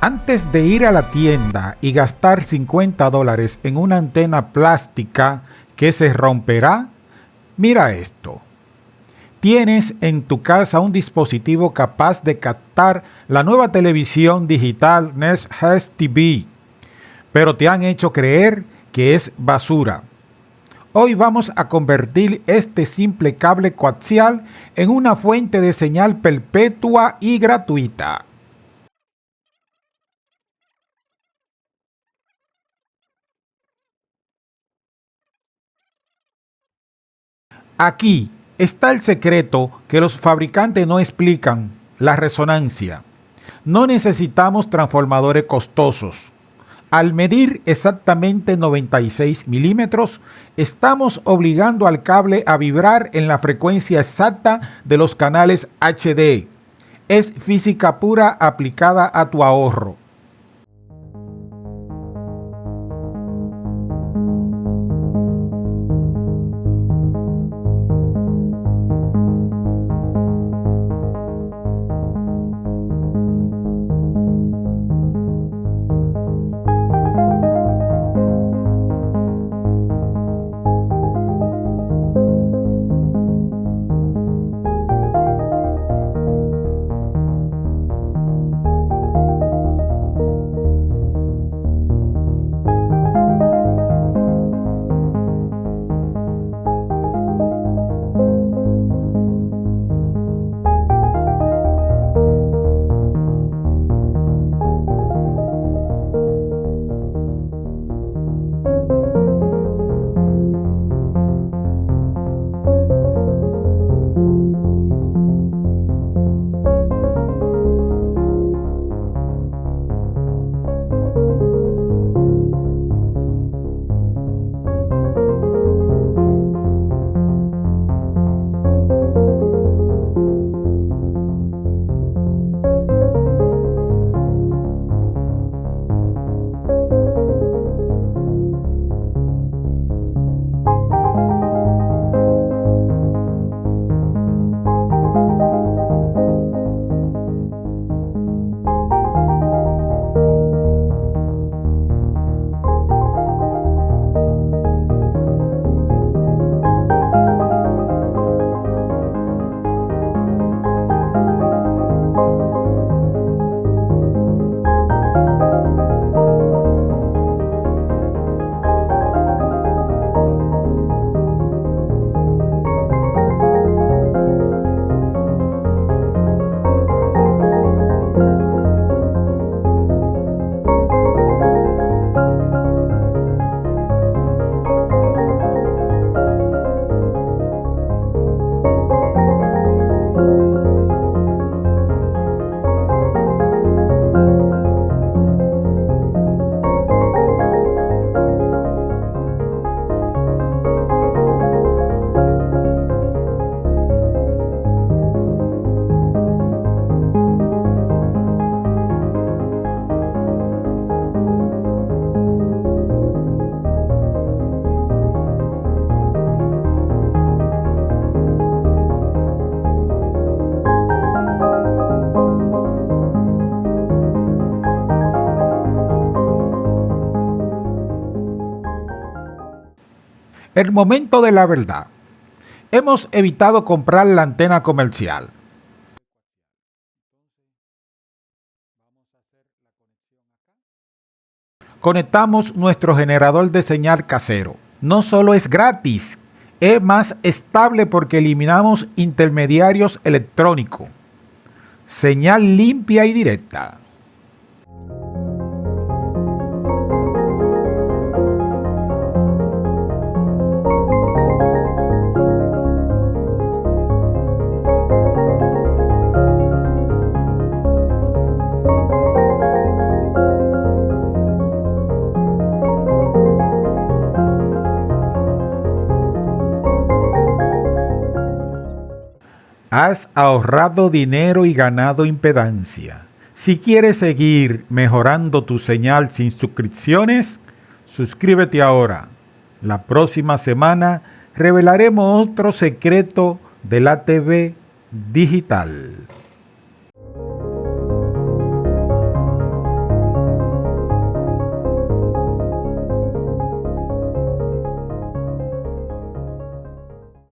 Antes de ir a la tienda y gastar $50 en una antena plástica que se romperá, mira esto. Tienes en tu casa un dispositivo capaz de captar la nueva televisión digital Nest TV, pero te han hecho creer que es basura. Hoy vamos a convertir este simple cable coaxial en una fuente de señal perpetua y gratuita. Aquí está el secreto que los fabricantes no explican: la resonancia. No necesitamos transformadores costosos. Al medir exactamente 96 milímetros, estamos obligando al cable a vibrar en la frecuencia exacta de los canales HD. Es física pura aplicada a tu ahorro. El momento de la verdad. Hemos evitado comprar la antena comercial. Conectamos nuestro generador de señal casero. No solo es gratis, es más estable porque eliminamos intermediarios electrónicos. Señal limpia y directa. Has ahorrado dinero y ganado impedancia. Si quieres seguir mejorando tu señal sin suscripciones, suscríbete ahora. La próxima semana revelaremos otro secreto de la TV digital.